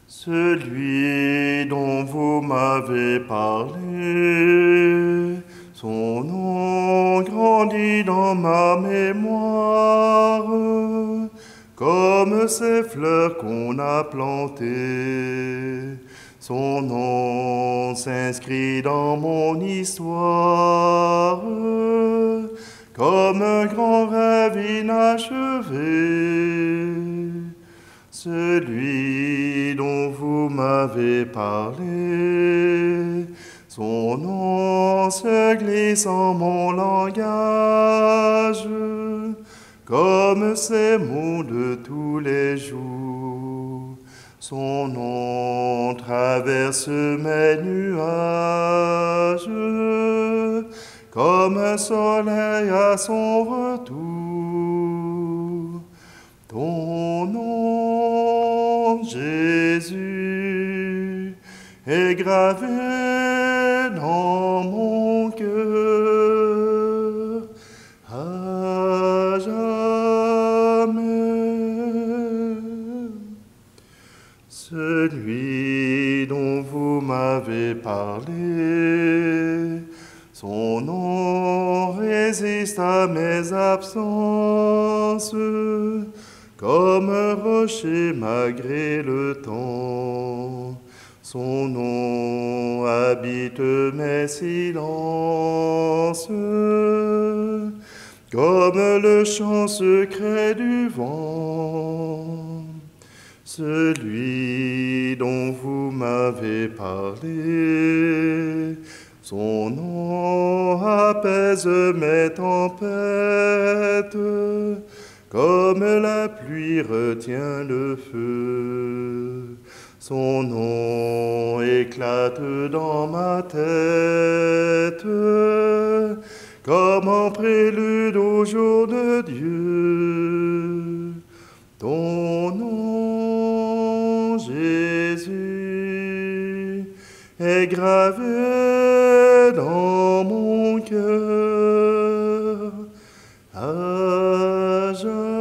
celui dont vous m'avez parlé. Son nom grandit dans ma mémoire, comme ces fleurs qu'on a plantées. Son nom s'inscrit dans mon histoire, comme un grand rêve inachevé. Celui dont vous m'avez parlé, son nom se glisse en mon langage, comme ces mots de tous les jours. Son nom traverse mes nuages, comme un soleil à son retour. Ton nom, Jésus, est gravé dans mon cœur à jamais. Celui dont vous m'avez parlé, son nom résiste à mes absences, comme un rocher malgré le temps. Son nom habite mes silences, comme le chant secret du vent. Celui dont vous m'avez parlé, son nom apaise mes tempêtes, comme la pluie retient le feu. Son nom éclate dans ma tête, comme en prélude au jour de Dieu. Ton nom, Jésus, est gravé dans mon cœur à jamais.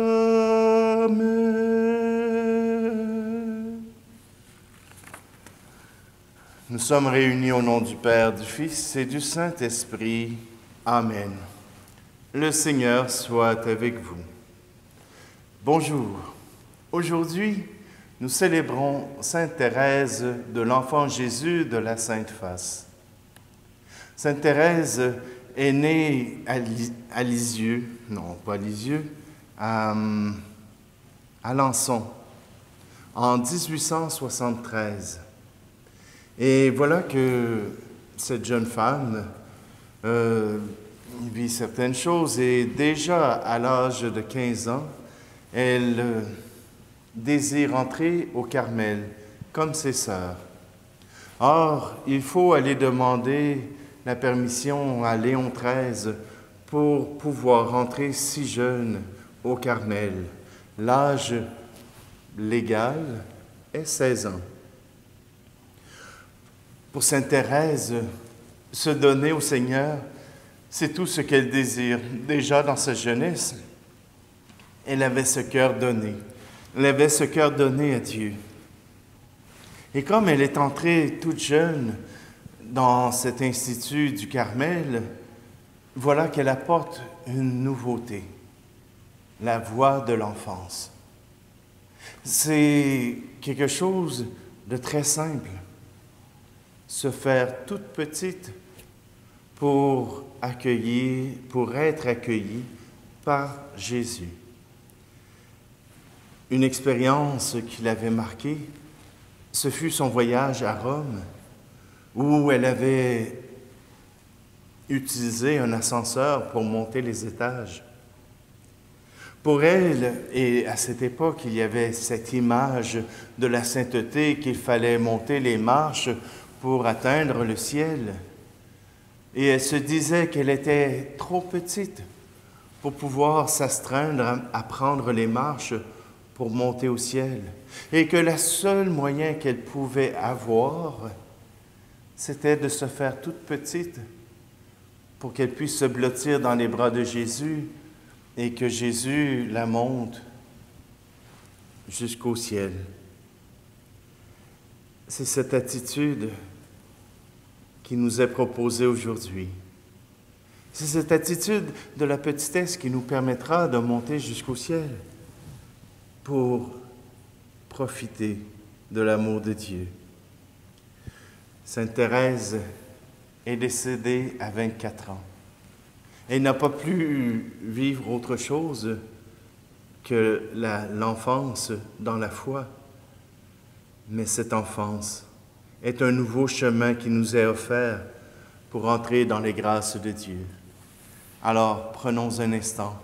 Nous sommes réunis au nom du Père, du Fils et du Saint-Esprit. Amen. Le Seigneur soit avec vous. Bonjour. Aujourd'hui, nous célébrons Sainte Thérèse de l'Enfant Jésus de la Sainte Face. Sainte Thérèse est née à Lisieux, non pas Lisieux, à Alençon, en 1873. Et voilà que cette jeune femme vit certaines choses et déjà à l'âge de 15 ans, elle désire entrer au Carmel comme ses sœurs. Or, il faut aller demander la permission à Léon XIII pour pouvoir entrer si jeune au Carmel. L'âge légal est 16 ans. Pour Sainte Thérèse, se donner au Seigneur, c'est tout ce qu'elle désire. Déjà dans sa jeunesse, elle avait ce cœur donné. Elle avait ce cœur donné à Dieu. Et comme elle est entrée toute jeune dans cet institut du Carmel, voilà qu'elle apporte une nouveauté, la voix de l'enfance. C'est quelque chose de très simple. Se faire toute petite pour être accueillie par Jésus. Une expérience qui l'avait marquée, ce fut son voyage à Rome, où elle avait utilisé un ascenseur pour monter les étages. Pour elle, et à cette époque, il y avait cette image de la sainteté qu'il fallait monter les marches pour atteindre le ciel. Et elle se disait qu'elle était trop petite pour pouvoir s'astreindre à prendre les marches pour monter au ciel. Et que le seul moyen qu'elle pouvait avoir, c'était de se faire toute petite pour qu'elle puisse se blottir dans les bras de Jésus et que Jésus la monte jusqu'au ciel. c'est cette attitude qui nous est proposée aujourd'hui. C'est cette attitude de la petitesse qui nous permettra de monter jusqu'au ciel pour profiter de l'amour de Dieu. Sainte Thérèse est décédée à 24 ans. Elle n'a pas pu vivre autre chose que l'enfance dans la foi. Mais cette enfance est un nouveau chemin qui nous est offert pour entrer dans les grâces de Dieu. Alors, prenons un instant,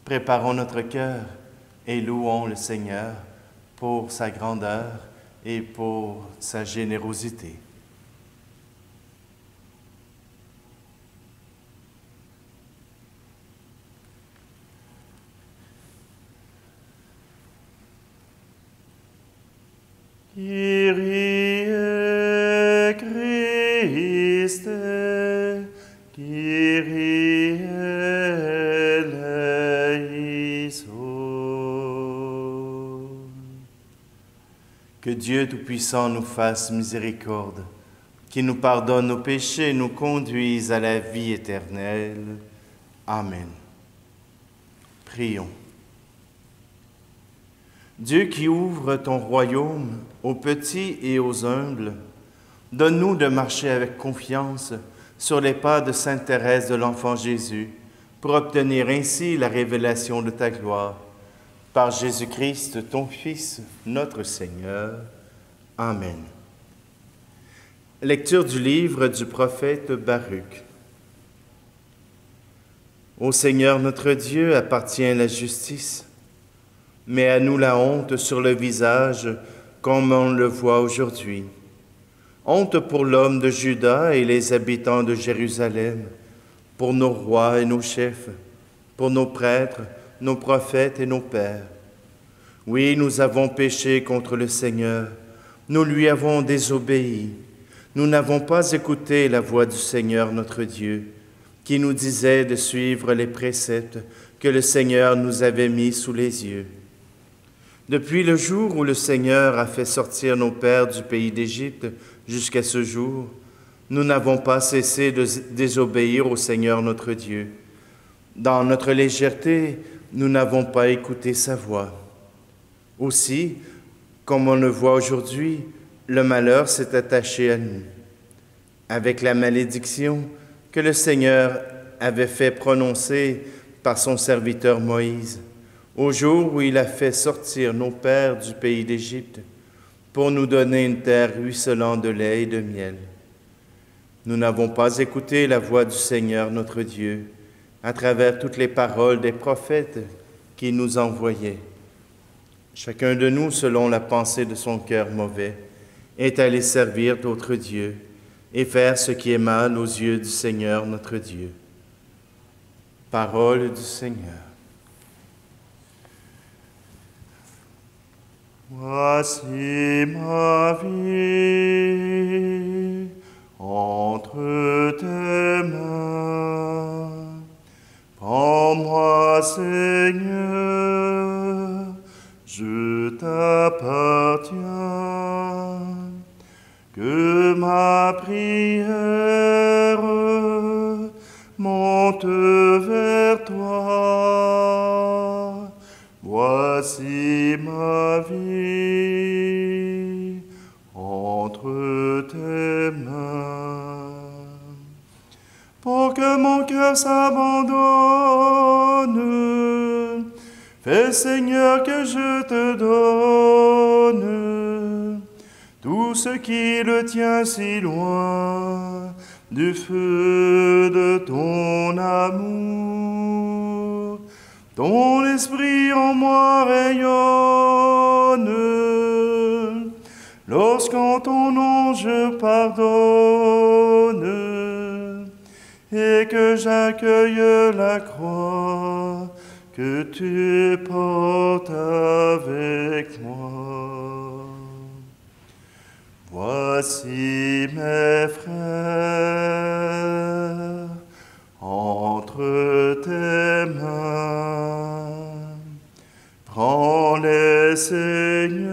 préparons notre cœur et louons le Seigneur pour sa grandeur et pour sa générosité. Kyrie Christe, Kyrie eleison. Que Dieu Tout-Puissant nous fasse miséricorde, qu'il nous pardonne nos péchés et nous conduise à la vie éternelle. Amen. Prions. Dieu qui ouvre ton royaume aux petits et aux humbles, donne-nous de marcher avec confiance sur les pas de Sainte Thérèse de l'Enfant Jésus, pour obtenir ainsi la révélation de ta gloire. Par Jésus-Christ, ton Fils, notre Seigneur. Amen. Lecture du livre du prophète Baruch. Au Seigneur notre Dieu appartient la justice. Mais à nous la honte sur le visage, comme on le voit aujourd'hui. Honte pour l'homme de Juda et les habitants de Jérusalem, pour nos rois et nos chefs, pour nos prêtres, nos prophètes et nos pères. Oui, nous avons péché contre le Seigneur, nous lui avons désobéi. Nous n'avons pas écouté la voix du Seigneur notre Dieu, qui nous disait de suivre les préceptes que le Seigneur nous avait mis sous les yeux. Depuis le jour où le Seigneur a fait sortir nos pères du pays d'Égypte jusqu'à ce jour, nous n'avons pas cessé de désobéir au Seigneur notre Dieu. Dans notre légèreté, nous n'avons pas écouté sa voix. Aussi, comme on le voit aujourd'hui, le malheur s'est attaché à nous. Avec la malédiction que le Seigneur avait fait prononcer par son serviteur Moïse, au jour où il a fait sortir nos pères du pays d'Égypte pour nous donner une terre ruisselant de lait et de miel. Nous n'avons pas écouté la voix du Seigneur notre Dieu à travers toutes les paroles des prophètes qu'il nous envoyait. Chacun de nous, selon la pensée de son cœur mauvais, est allé servir d'autres dieux et faire ce qui est mal aux yeux du Seigneur notre Dieu. Parole du Seigneur. Voici ma vie entre tes mains. Prends-moi, Seigneur, je t'appartiens. Que ma prière monte vers toi. Voici ma vie entre tes mains. Pour que mon cœur s'abandonne, fais, Seigneur, que je te donne tout ce qui le tient si loin du feu de ton amour. Ton esprit en moi rayonne, lorsqu'en ton nom je pardonne, et que j'accueille la croix que tu portes avec moi. Voici mes frères entre tes mains. Prends-les, Seigneur,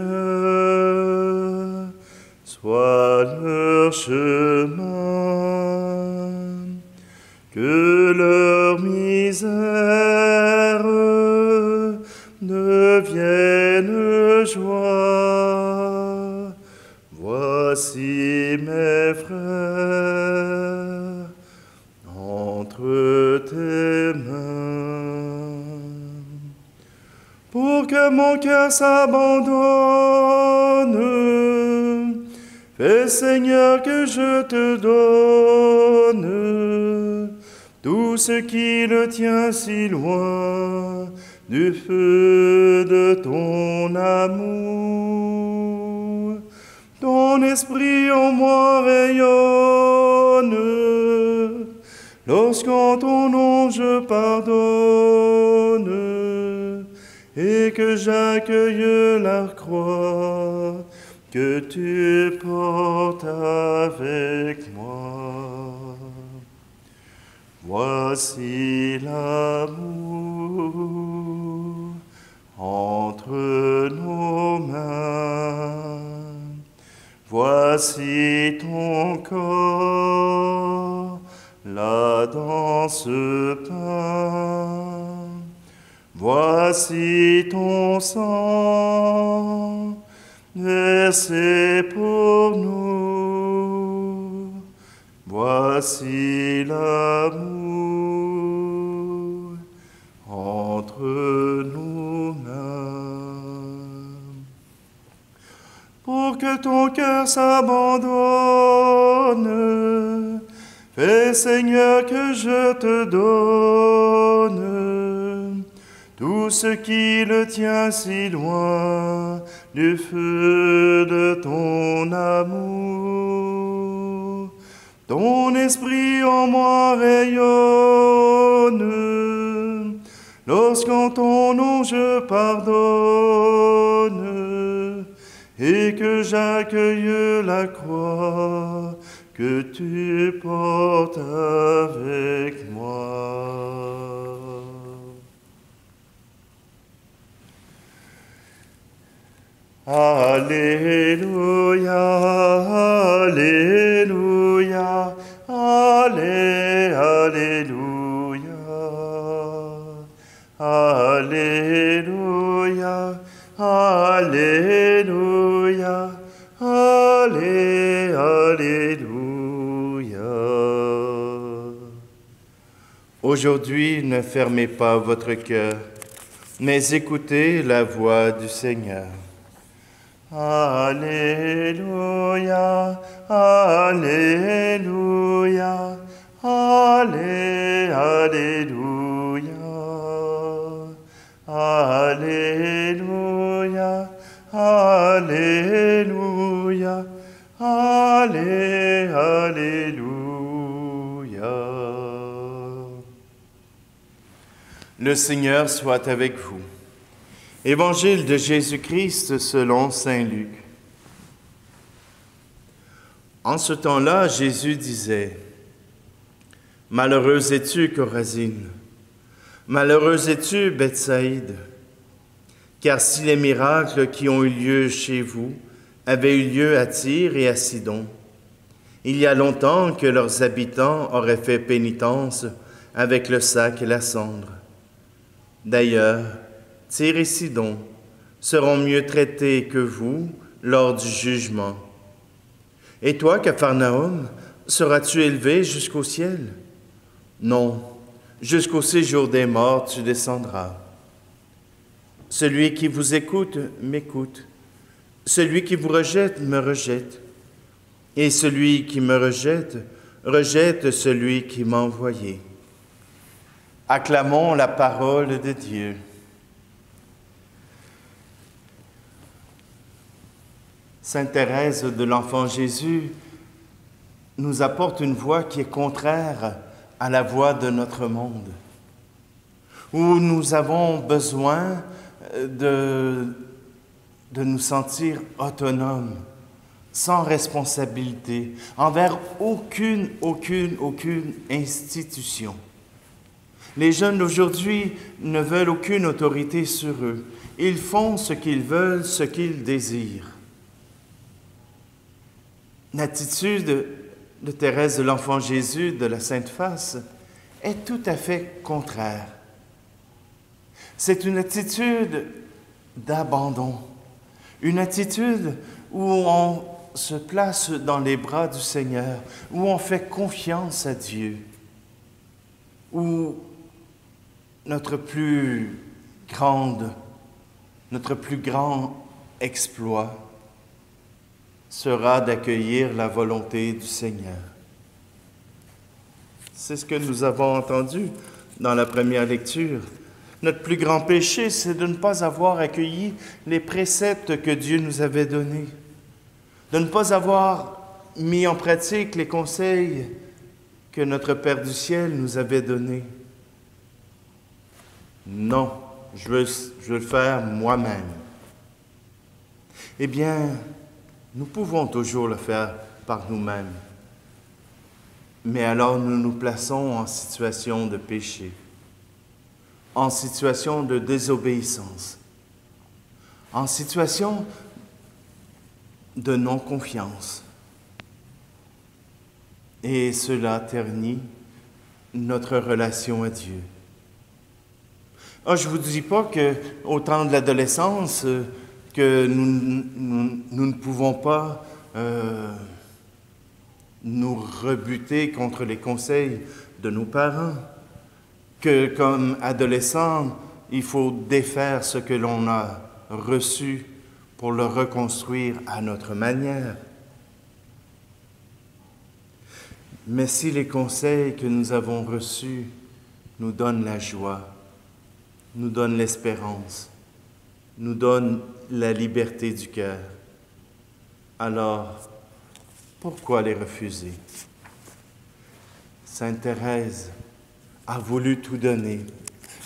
soit leur chemin, que leur misère devienne joie. Voici mes frères entre tes mains, pour que mon cœur s'abandonne. Fais, Seigneur, que je te donne tout ce qui le tient si loin du feu de ton amour. Ton esprit en moi rayonne, lorsqu'en ton nom je pardonne, et que j'accueille la croix que tu portes avec moi. Voici l'amour entre nos mains. Voici ton corps, là dans ce pain. Voici ton sang, versé pour nous. Voici l'amour entre nos mains. Pour que ton cœur s'abandonne, fais, Seigneur, que je te donne tout ce qui le tient si loin du feu de ton amour. Ton esprit en moi rayonne, lorsqu'en ton nom je pardonne, et que j'accueille la croix que tu portes avec moi. Alléluia, Alléluia, Alléluia, Alléluia, Alléluia, Alléluia. Aujourd'hui, ne fermez pas votre cœur, mais écoutez la voix du Seigneur. Alléluia, Alléluia, Alléluia, Alléluia, Alléluia, Alléluia. Le Seigneur soit avec vous. Évangile de Jésus-Christ selon saint Luc. En ce temps-là, Jésus disait: « Malheureuse es-tu, Chorazine, malheureuse es-tu, Bethsaïde, car si les miracles qui ont eu lieu chez vous avaient eu lieu à Tyr et à Sidon, il y a longtemps que leurs habitants auraient fait pénitence avec le sac et la cendre. D'ailleurs, Tyr et Sidon seront mieux traités que vous lors du jugement. Et toi, Capharnaüm, seras-tu élevé jusqu'au ciel? Non, jusqu'au séjour des morts tu descendras. Celui qui vous écoute, m'écoute. Celui qui vous rejette, me rejette. Et celui qui me rejette, rejette celui qui m'a envoyé. » Acclamons la parole de Dieu. Sainte Thérèse de l'Enfant Jésus nous apporte une voix qui est contraire à la voix de notre monde, où nous avons besoin de nous sentir autonomes, sans responsabilité, envers aucune institution. Les jeunes d'aujourd'hui ne veulent aucune autorité sur eux. Ils font ce qu'ils veulent, ce qu'ils désirent. L'attitude de Thérèse de l'Enfant Jésus de la Sainte Face est tout à fait contraire. C'est une attitude d'abandon, une attitude où on se place dans les bras du Seigneur, où on fait confiance à Dieu, où notre plus grand exploit sera d'accueillir la volonté du Seigneur. C'est ce que nous avons entendu dans la première lecture. Notre plus grand péché, c'est de ne pas avoir accueilli les préceptes que Dieu nous avait donnés, de ne pas avoir mis en pratique les conseils que notre Père du ciel nous avait donnés. Non, je veux le faire moi-même. Eh bien, nous pouvons toujours le faire par nous-mêmes. Mais alors nous nous plaçons en situation de péché, en situation de désobéissance, en situation de non-confiance. Et cela ternit notre relation à Dieu. Je ne vous dis pas qu'au temps de l'adolescence, que nous ne pouvons pas nous rebuter contre les conseils de nos parents, que comme adolescents, il faut défaire ce que l'on a reçu pour le reconstruire à notre manière. Mais si les conseils que nous avons reçus nous donnent la joie, nous donnent l'espérance, nous donnent la liberté du cœur, alors pourquoi les refuser? Sainte Thérèse a voulu tout donner.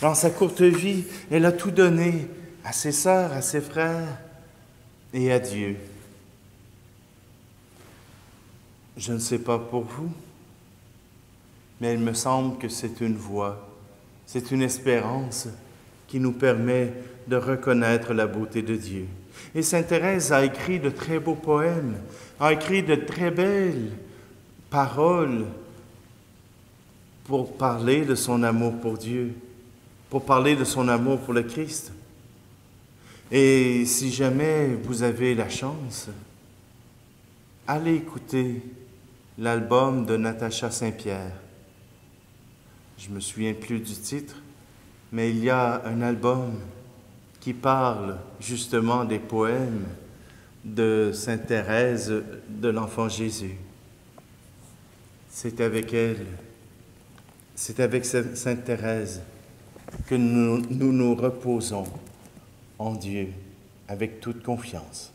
Dans sa courte vie, elle a tout donné à ses sœurs, à ses frères et à Dieu. Je ne sais pas pour vous, mais il me semble que c'est une voie, c'est une espérance qui nous permet de reconnaître la beauté de Dieu. Et Sainte Thérèse a écrit de très beaux poèmes, a écrit de très belles paroles pour parler de son amour pour Dieu, pour parler de son amour pour le Christ. Et si jamais vous avez la chance, allez écouter l'album de Natacha Saint-Pierre. Je ne me souviens plus du titre, mais il y a un album qui parle justement des poèmes de Sainte Thérèse de l'Enfant Jésus. C'est avec elle, c'est avec Sainte Thérèse que nous reposons en Dieu avec toute confiance.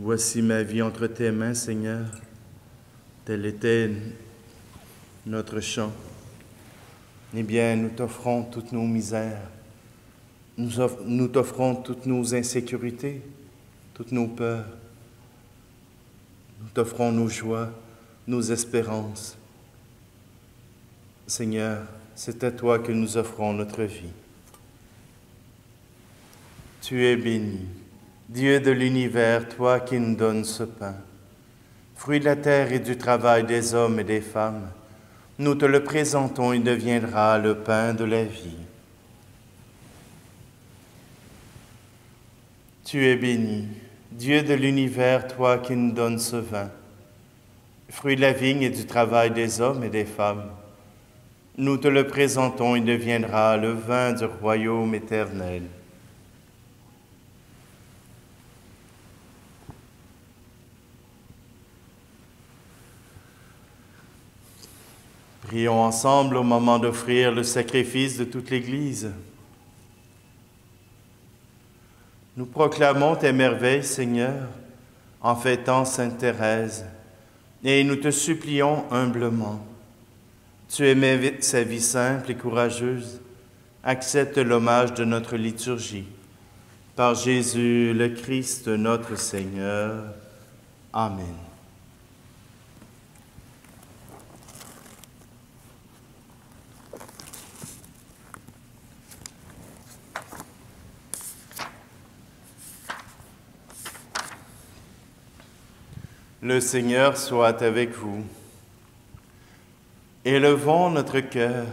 Voici ma vie entre tes mains, Seigneur. Tel était notre chant. Eh bien, nous t'offrons toutes nos misères. Nous t'offrons toutes nos insécurités, toutes nos peurs. Nous t'offrons nos joies, nos espérances. Seigneur, c'est à toi que nous offrons notre vie. Tu es béni. Dieu de l'univers, toi qui nous donnes ce pain, fruit de la terre et du travail des hommes et des femmes, nous te le présentons, il deviendra le pain de la vie. Tu es béni, Dieu de l'univers, toi qui nous donnes ce vin, fruit de la vigne et du travail des hommes et des femmes, nous te le présentons, il deviendra le vin du royaume éternel. Prions ensemble au moment d'offrir le sacrifice de toute l'Église. Nous proclamons tes merveilles, Seigneur, en fêtant Sainte Thérèse, et nous te supplions humblement. Tu aimais sa vie simple et courageuse. Accepte l'hommage de notre liturgie. Par Jésus le Christ, notre Seigneur. Amen. Le Seigneur soit avec vous. Élevons notre cœur.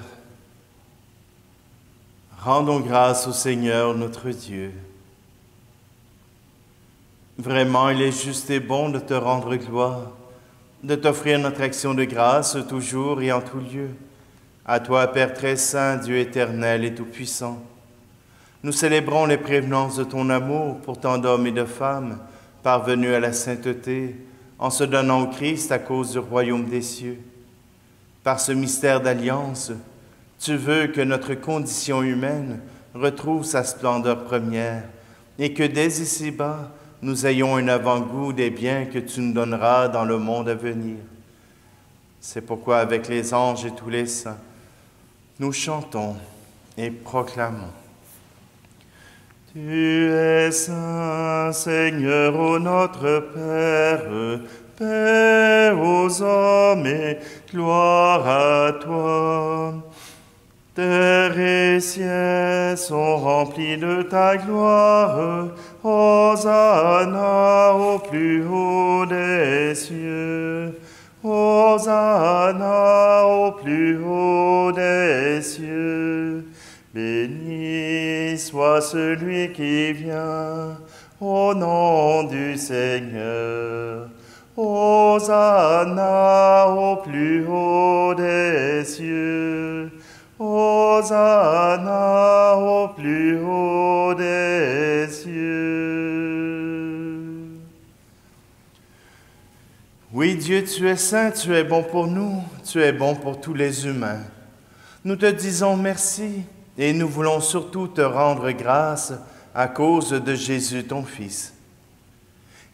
Rendons grâce au Seigneur notre Dieu. Vraiment, il est juste et bon de te rendre gloire, de t'offrir notre action de grâce toujours et en tout lieu. À toi, Père très saint, Dieu éternel et tout-puissant. Nous célébrons les prévenances de ton amour pour tant d'hommes et de femmes parvenus à la sainteté, en se donnant au Christ à cause du royaume des cieux. Par ce mystère d'alliance, tu veux que notre condition humaine retrouve sa splendeur première et que dès ici-bas, nous ayons un avant-goût des biens que tu nous donneras dans le monde à venir. C'est pourquoi, avec les anges et tous les saints, nous chantons et proclamons. Tu es saint, Seigneur, ô notre Père, paix aux hommes et gloire à toi. Terre et ciel sont remplis de ta gloire, Hosanna au plus haut des cieux. Hosanna au plus haut des cieux. Béni soit celui qui vient au nom du Seigneur. Hosanna au plus haut des cieux. Hosanna au plus haut des cieux. Oui, Dieu, tu es saint, tu es bon pour nous, tu es bon pour tous les humains. Nous te disons merci et nous voulons surtout te rendre grâce à cause de Jésus, ton Fils.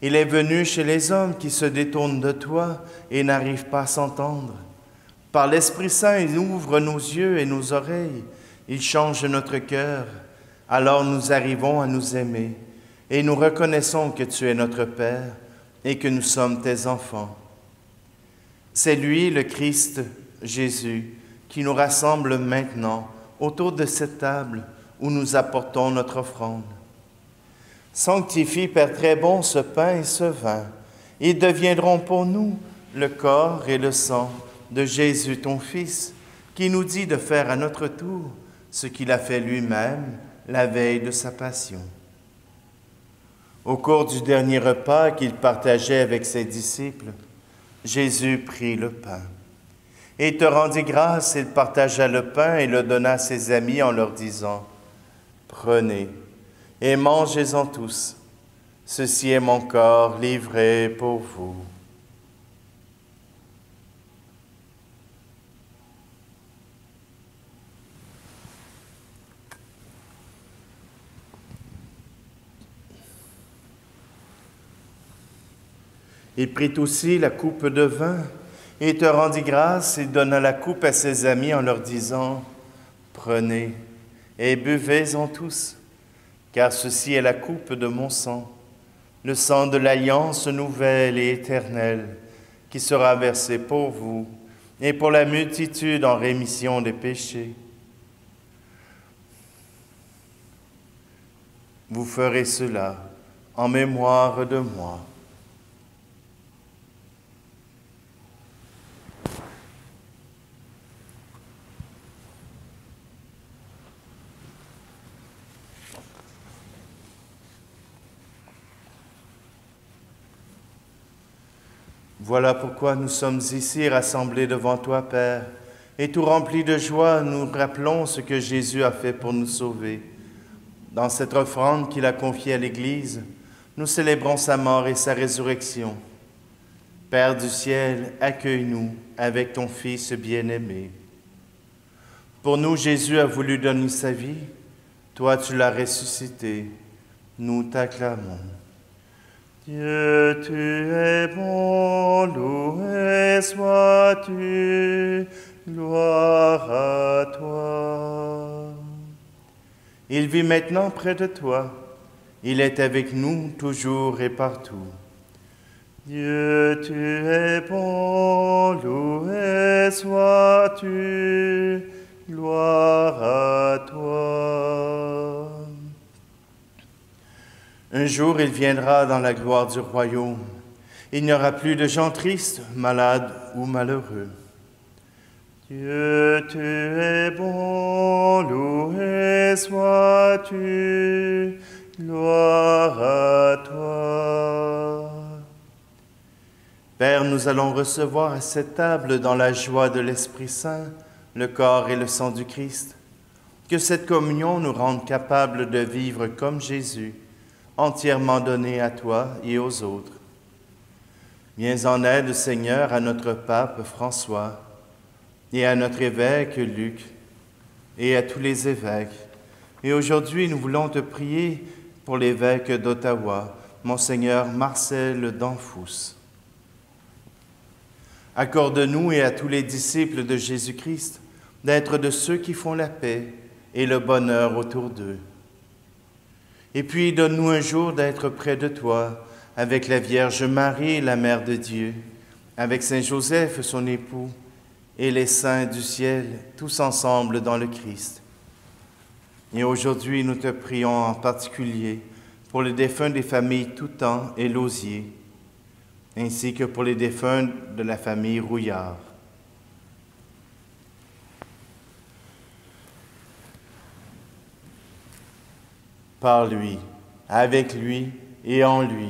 Il est venu chez les hommes qui se détournent de toi et n'arrivent pas à s'entendre. Par l'Esprit Saint, il ouvre nos yeux et nos oreilles. Il change notre cœur. Alors nous arrivons à nous aimer et nous reconnaissons que tu es notre Père et que nous sommes tes enfants. C'est lui, le Christ, Jésus, qui nous rassemble maintenant autour de cette table où nous apportons notre offrande. Sanctifie, Père très bon, ce pain et ce vin. Ils deviendront pour nous le corps et le sang de Jésus, ton Fils, qui nous dit de faire à notre tour ce qu'il a fait lui-même la veille de sa passion. Au cours du dernier repas qu'il partageait avec ses disciples, Jésus prit le pain. Et te rendit grâce, il partagea le pain et le donna à ses amis en leur disant, « Prenez et mangez-en tous. Ceci est mon corps livré pour vous. » Il prit aussi la coupe de vin et te rendit grâce et donna la coupe à ses amis en leur disant, « Prenez et buvez-en tous, car ceci est la coupe de mon sang, le sang de l'alliance nouvelle et éternelle, qui sera versé pour vous et pour la multitude en rémission des péchés. Vous ferez cela en mémoire de moi. » Voilà pourquoi nous sommes ici rassemblés devant toi, Père, et tout remplis de joie, nous rappelons ce que Jésus a fait pour nous sauver. Dans cette offrande qu'il a confiée à l'Église, nous célébrons sa mort et sa résurrection. Père du ciel, accueille-nous avec ton Fils bien-aimé. Pour nous, Jésus a voulu donner sa vie. Toi, tu l'as ressuscité. Nous t'acclamons. Dieu, tu es bon, loué sois-tu, gloire à toi. Il vit maintenant près de toi, il est avec nous toujours et partout. Dieu, tu es bon, loué sois-tu, gloire à toi. Un jour, il viendra dans la gloire du royaume. Il n'y aura plus de gens tristes, malades ou malheureux. Dieu, tu es bon, loué sois-tu, gloire à toi. Père, nous allons recevoir à cette table, dans la joie de l'Esprit Saint, le corps et le sang du Christ. Que cette communion nous rende capables de vivre comme Jésus, entièrement donné à toi et aux autres. Viens en aide, Seigneur, à notre pape François et à notre évêque Luc et à tous les évêques. Et aujourd'hui, nous voulons te prier pour l'évêque d'Ottawa, Monseigneur Marcel Danfous. Accorde-nous et à tous les disciples de Jésus-Christ d'être de ceux qui font la paix et le bonheur autour d'eux. Et puis, donne-nous un jour d'être près de toi, avec la Vierge Marie, la Mère de Dieu, avec Saint Joseph, son époux, et les saints du ciel, tous ensemble dans le Christ. Et aujourd'hui, nous te prions en particulier pour les défunts des familles Toutan et Lausier, ainsi que pour les défunts de la famille Rouillard. Par lui, avec lui et en lui,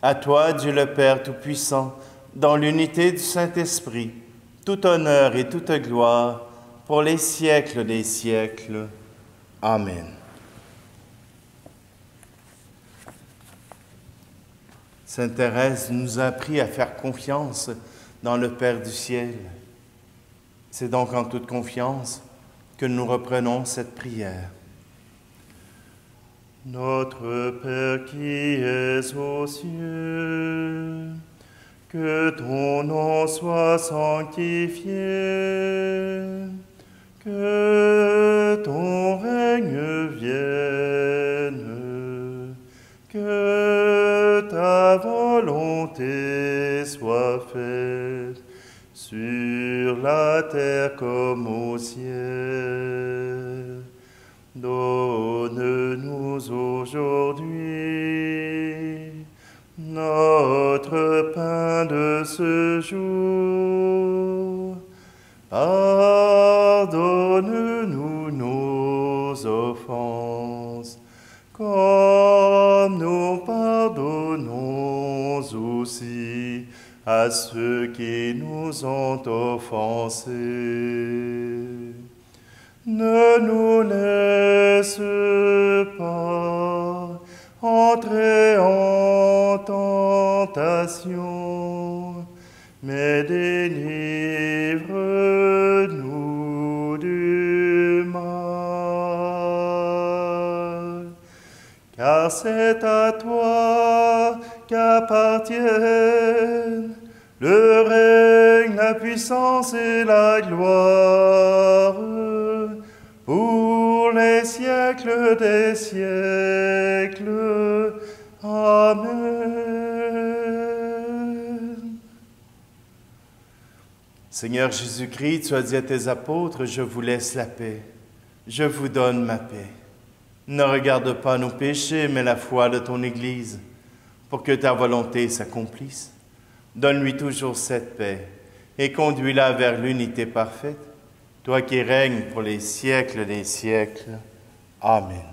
à toi, Dieu le Père Tout-Puissant, dans l'unité du Saint-Esprit, tout honneur et toute gloire pour les siècles des siècles. Amen. Sainte Thérèse nous a appris à faire confiance dans le Père du ciel. C'est donc en toute confiance que nous reprenons cette prière. Notre Père qui es aux cieux, que ton nom soit sanctifié, que ton règne vienne, que ta volonté soit faite sur la terre comme au ciel. Donne-nous aujourd'hui notre pain de ce jour. Pardonne-nous nos offenses, comme nous pardonnons aussi à ceux qui nous ont offensés. Ne nous laisse pas entrer en tentation, mais délivre-nous du mal. Car c'est à toi qu'appartiennent le règne, la puissance et la gloire, pour les siècles des siècles. Amen. Seigneur Jésus-Christ, tu as dit à tes apôtres, je vous laisse la paix, je vous donne ma paix. Ne regarde pas nos péchés, mais la foi de ton Église, pour que ta volonté s'accomplisse. Donne-lui toujours cette paix et conduis-la vers l'unité parfaite, toi qui règnes pour les siècles des siècles. Amen.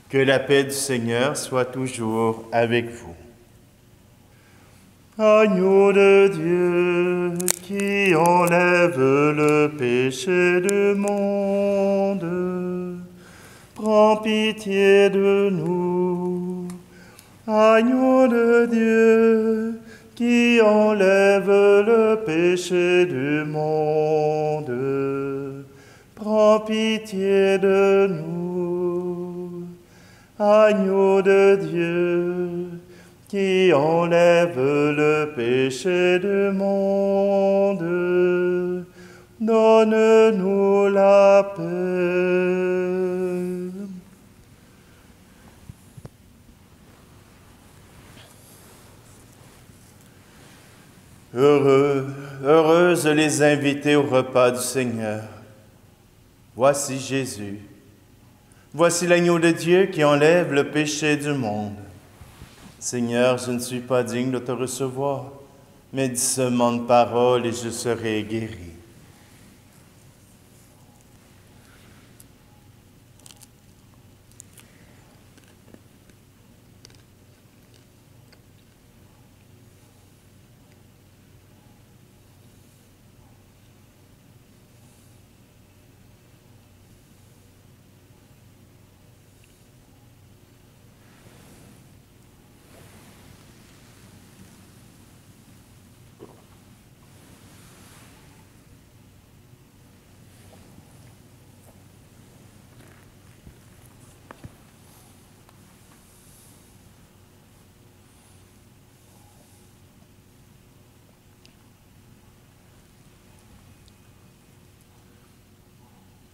Que la paix du Seigneur soit toujours avec vous. Agneau de Dieu, qui enlève le péché du monde, prends pitié de nous. Agneau de Dieu, qui enlève le péché du monde, prends pitié de nous. Agneau de Dieu, qui enlève le péché du monde, donne-nous la paix. Heureuses les invités au repas du Seigneur. Voici Jésus. Voici l'agneau de Dieu qui enlève le péché du monde. Seigneur, je ne suis pas digne de te recevoir, mais dis seulement une parole et je serai guéri.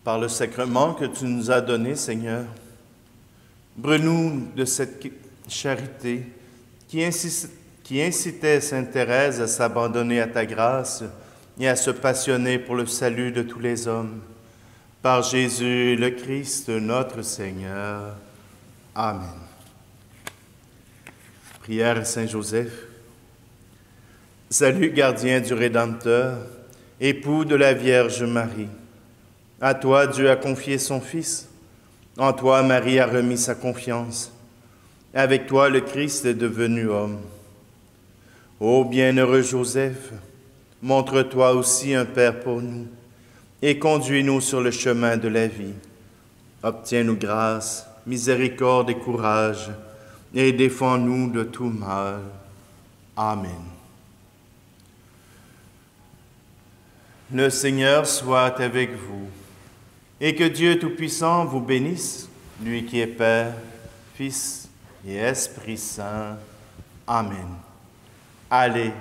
Par le sacrement que tu nous as donné, Seigneur, brûle-nous de cette charité qui incitait Sainte Thérèse à s'abandonner à ta grâce et à se passionner pour le salut de tous les hommes. Par Jésus le Christ, notre Seigneur. Amen. Prière à Saint Joseph. Salut, gardien du Rédempteur, époux de la Vierge Marie. À toi, Dieu a confié son Fils. En toi, Marie a remis sa confiance. Avec toi, le Christ est devenu homme. Ô bienheureux Joseph, montre-toi aussi un Père pour nous et conduis-nous sur le chemin de la vie. Obtiens-nous grâce, miséricorde et courage et défends-nous de tout mal. Amen. Le Seigneur soit avec vous. Et que Dieu Tout-Puissant vous bénisse, lui qui est Père, Fils et Esprit Saint. Amen. Allez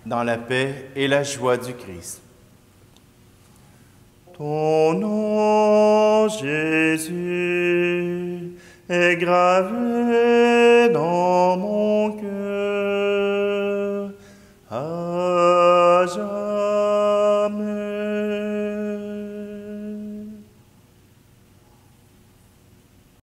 dans la paix et la joie du Christ. Ton nom, Jésus, est gravé dans